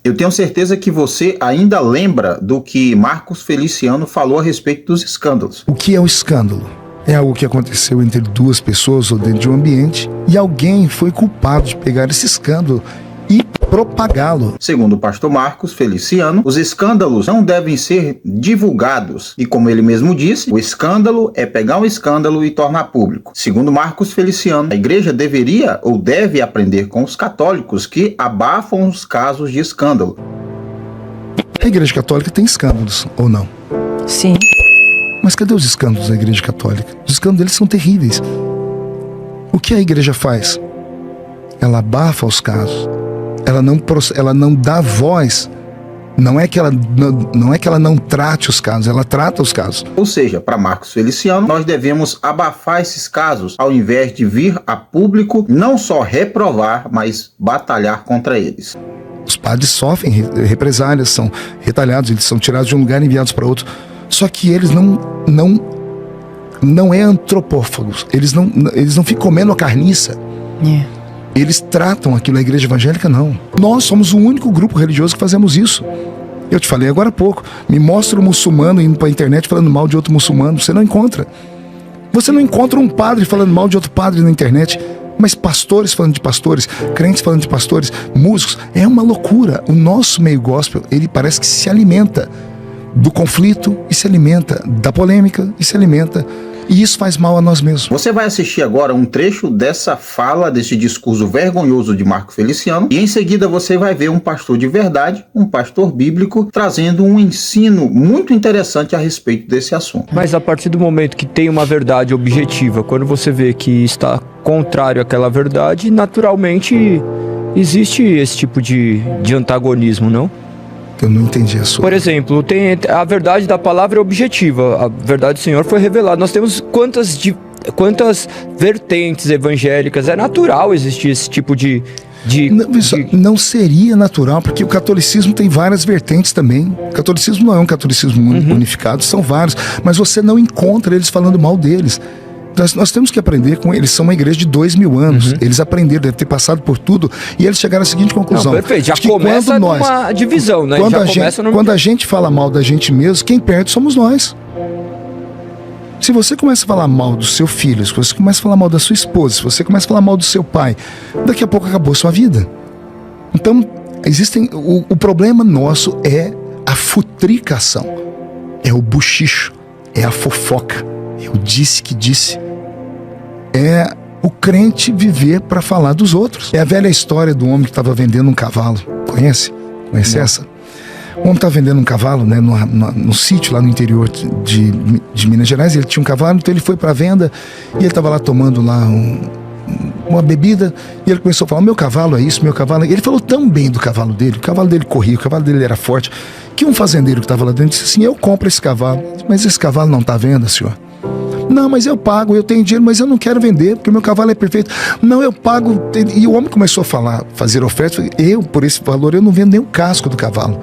Eu tenho certeza que você ainda lembra do que Marcos Feliciano falou a respeito dos escândalos. O que é o escândalo? É algo que aconteceu entre duas pessoas ou dentro de um ambiente e alguém foi culpado de pegar esse escândalo e propagá-lo. Segundo o pastor Marcos Feliciano, os escândalos não devem ser divulgados. E como ele mesmo disse, o escândalo é pegar um escândalo e tornar público. Segundo Marcos Feliciano, a igreja deveria ou deve aprender com os católicos que abafam os casos de escândalo. A igreja católica tem escândalos, ou não? Sim. Mas cadê os escândalos da igreja católica? Os escândalos deles são terríveis. O que a igreja faz? Ela abafa os casos. Ela não dá voz. Não é que ela não trate os casos, ela trata os casos. Ou seja, para Marcos Feliciano, nós devemos abafar esses casos ao invés de vir a público não só reprovar, mas batalhar contra eles. Os padres sofrem represálias, são retalhados, eles são tirados de um lugar e enviados para outro. Só que eles não é antropófagos, eles não ficam comendo a carniça. Eles tratam aquilo, a igreja evangélica não. Nós somos o único grupo religioso que fazemos isso. Eu te falei agora há pouco, me mostra um muçulmano indo para a internet falando mal de outro muçulmano, você não encontra. Você não encontra um padre falando mal de outro padre na internet, mas pastores falando de pastores, crentes falando de pastores, músicos, é uma loucura. O nosso meio gospel, ele parece que se alimenta do conflito e se alimenta da polêmica e se alimenta, e isso faz mal a nós mesmos. Você vai assistir agora um trecho dessa fala, desse discurso vergonhoso de Marcos Feliciano, e em seguida você vai ver um pastor de verdade, um pastor bíblico, trazendo um ensino muito interessante a respeito desse assunto. Mas a partir do momento que tem uma verdade objetiva, quando você vê que está contrário àquela verdade, naturalmente existe esse tipo de antagonismo, não? Eu não entendi a sua. Por exemplo, a verdade da palavra é objetiva. A verdade do Senhor foi revelada. Nós temos quantas vertentes evangélicas. É natural existir esse tipo de... Não seria natural, porque o catolicismo tem várias vertentes também. O catolicismo não é um catolicismo unificado, são vários. Mas você não encontra eles falando mal deles. Nós temos que aprender com eles. São uma igreja de 2000 anos. Eles aprenderam, devem ter passado por tudo. E eles chegaram à seguinte conclusão. Não, perfeito. Já começa numa divisão, né? Quando a gente fala mal da gente mesmo, quem perde somos nós. Se você começa a falar mal do seu filho, se você começa a falar mal da sua esposa, se você começa a falar mal do seu pai, daqui a pouco acabou a sua vida. Então, o problema nosso é a futricação. É o buchicho. É a fofoca. É o disse que disse. É o crente viver para falar dos outros. É a velha história do homem que estava vendendo um cavalo. Conhece? Conhece essa? O homem estava vendendo um cavalo, né, no sítio lá no interior de Minas Gerais. Ele tinha um cavalo, então ele foi para a venda e ele estava lá tomando lá uma bebida e ele começou a falar: meu cavalo é isso, meu cavalo é... Ele falou tão bem do cavalo dele, o cavalo dele corria, o cavalo dele era forte, que um fazendeiro que estava lá dentro disse assim: eu compro esse cavalo. Mas esse cavalo não está à venda, senhor. Não, mas eu pago, eu tenho dinheiro, mas eu não quero vender, porque o meu cavalo é perfeito. Não, eu pago. E o homem começou a fazer ofertas. Por esse valor, eu não vendo nem o casco do cavalo.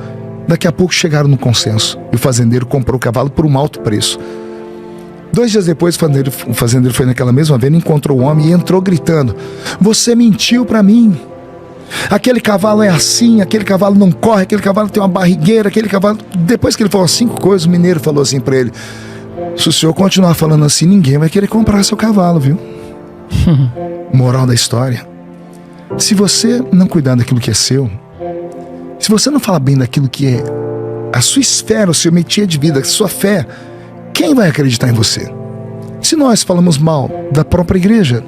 Daqui a pouco chegaram no consenso. E o fazendeiro comprou o cavalo por um alto preço. 2 dias depois, o fazendeiro foi naquela mesma venda, encontrou o homem e entrou gritando: você mentiu para mim. Aquele cavalo é assim, aquele cavalo não corre, aquele cavalo tem uma barrigueira, aquele cavalo... Depois que ele falou 5 coisas, o mineiro falou assim para ele: se o senhor continuar falando assim, ninguém vai querer comprar seu cavalo, viu? Moral da história: se você não cuidar daquilo que é seu, se você não falar bem daquilo que é a sua esfera, o seu métier de vida, a sua fé, quem vai acreditar em você? Se nós falamos mal da própria igreja...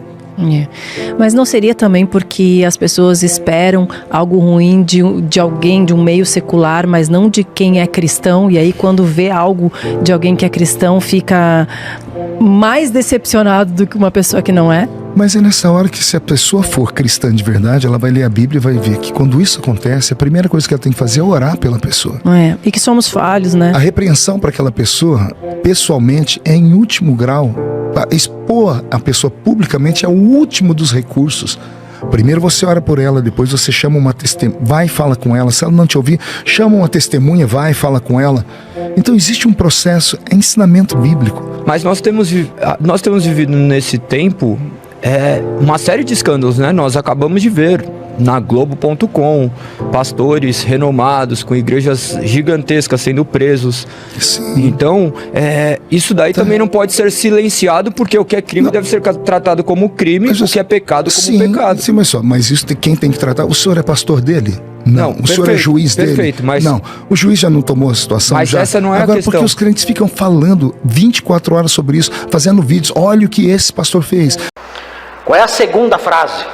Mas não seria também porque as pessoas esperam algo ruim de alguém, de um meio secular, mas não de quem é cristão, e aí quando vê algo de alguém que é cristão fica mais decepcionado do que uma pessoa que não é? Mas é nessa hora que, se a pessoa for cristã de verdade, ela vai ler a Bíblia e vai ver que quando isso acontece, a primeira coisa que ela tem que fazer é orar pela pessoa. E que somos falhos, né? A repreensão para aquela pessoa, pessoalmente, é em último grau. Expor a pessoa publicamente é o último dos recursos. Primeiro você ora por ela, depois você chama uma testemunha, vai e fala com ela. Se ela não te ouvir, chama uma testemunha, vai e fala com ela. Então existe um processo, é ensinamento bíblico. Mas nós temos vivido nesse tempo uma série de escândalos, né? Nós acabamos de ver na Globo.com, pastores renomados com igrejas gigantescas sendo presos. Sim. Então, isso daí também não pode ser silenciado, porque o que é crime deve ser tratado como crime, o que é pecado como pecado. Sim, mas isso quem tem que tratar? O senhor é pastor dele? Não, o senhor é juiz dele? Perfeito, mas... Não, o juiz já não tomou a situação. Mas já. essa não é Agora, a questão. porque os crentes ficam falando 24 horas sobre isso, fazendo vídeos, olha o que esse pastor fez. Qual é a segunda frase?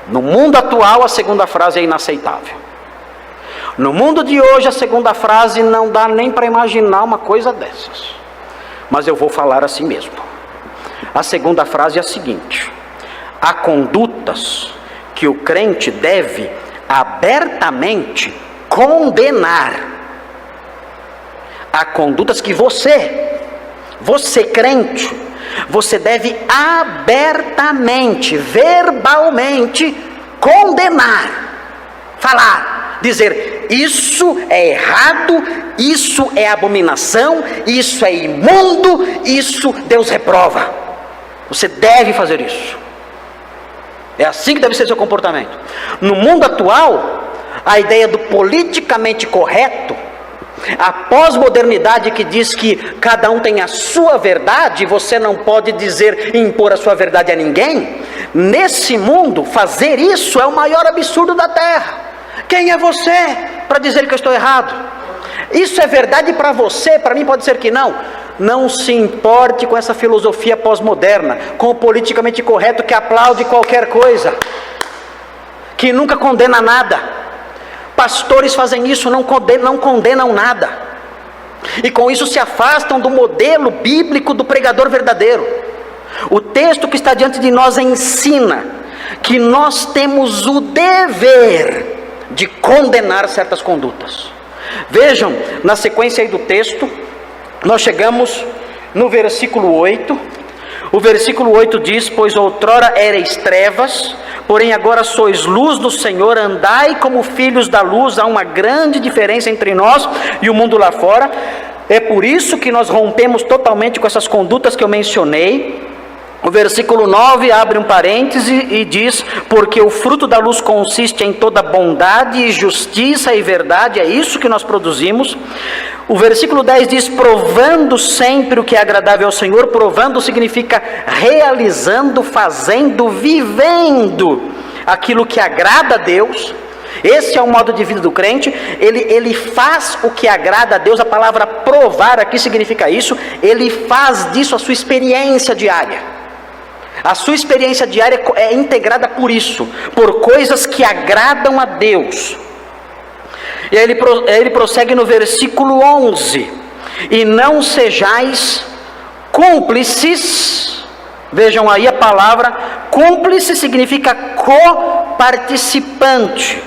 No mundo atual, a segunda frase é inaceitável. No mundo de hoje, a segunda frase não dá nem para imaginar uma coisa dessas. Mas eu vou falar assim mesmo. A segunda frase é a seguinte: há condutas que o crente deve abertamente condenar. Há condutas que você crente, você deve abertamente, verbalmente condenar, falar, dizer: isso é errado, isso é abominação, isso é imundo, isso Deus reprova. Você deve fazer isso. É assim que deve ser seu comportamento. No mundo atual, a ideia do politicamente correto, a pós-modernidade que diz que cada um tem a sua verdade, você não pode dizer, impor a sua verdade a ninguém. Nesse mundo, fazer isso é o maior absurdo da terra. Quem é você para dizer que eu estou errado? Isso é verdade para você, para mim pode ser que não. Não se importe com essa filosofia pós-moderna, com o politicamente correto que aplaude qualquer coisa, que nunca condena nada. Pastores fazem isso, não condenam nada, e com isso se afastam do modelo bíblico do pregador verdadeiro. O texto que está diante de nós ensina que nós temos o dever de condenar certas condutas. Vejam, na sequência aí do texto, nós chegamos no versículo 8. O versículo 8 diz: pois outrora erais trevas, porém agora sois luz do Senhor, andai como filhos da luz. Há uma grande diferença entre nós e o mundo lá fora. É por isso que nós rompemos totalmente com essas condutas que eu mencionei. O versículo 9 abre um parêntese e diz: porque o fruto da luz consiste em toda bondade e justiça e verdade. É isso que nós produzimos. O versículo 10 diz: provando sempre o que é agradável ao Senhor. Provando significa realizando, fazendo, vivendo aquilo que agrada a Deus. Esse é o modo de vida do crente. Ele faz o que agrada a Deus. A palavra provar aqui significa isso. Ele faz disso a sua experiência diária. A sua experiência diária é integrada por isso, por coisas que agradam a Deus. E aí ele prossegue no versículo 11: e não sejais cúmplices. Vejam aí a palavra cúmplice significa coparticipante.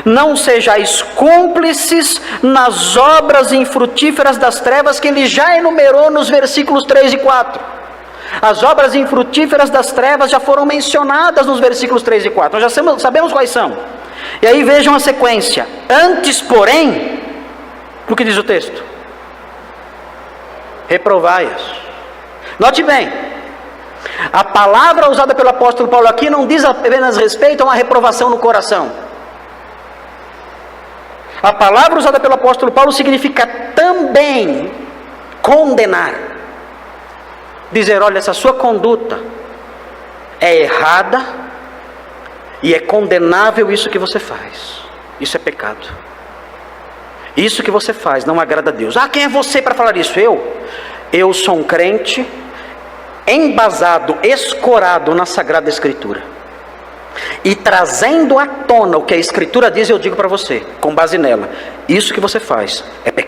Não sejais cúmplices nas obras infrutíferas das trevas, que ele já enumerou nos versículos 3 e 4. As obras infrutíferas das trevas já foram mencionadas nos versículos 3 e 4. Nós já sabemos quais são. E aí vejam a sequência: antes, porém, o que diz o texto? Reprovai-as. Note bem, a palavra usada pelo apóstolo Paulo aqui não diz apenas respeito a uma reprovação no coração. A palavra usada pelo apóstolo Paulo significa também condenar. Dizer: olha, essa sua conduta é errada e é condenável isso que você faz. Isso é pecado. Isso que você faz não agrada a Deus. Ah, quem é você para falar isso? Eu sou um crente embasado, escorado na Sagrada Escritura. E trazendo à tona o que a Escritura diz, eu digo para você, com base nela: isso que você faz é pecado.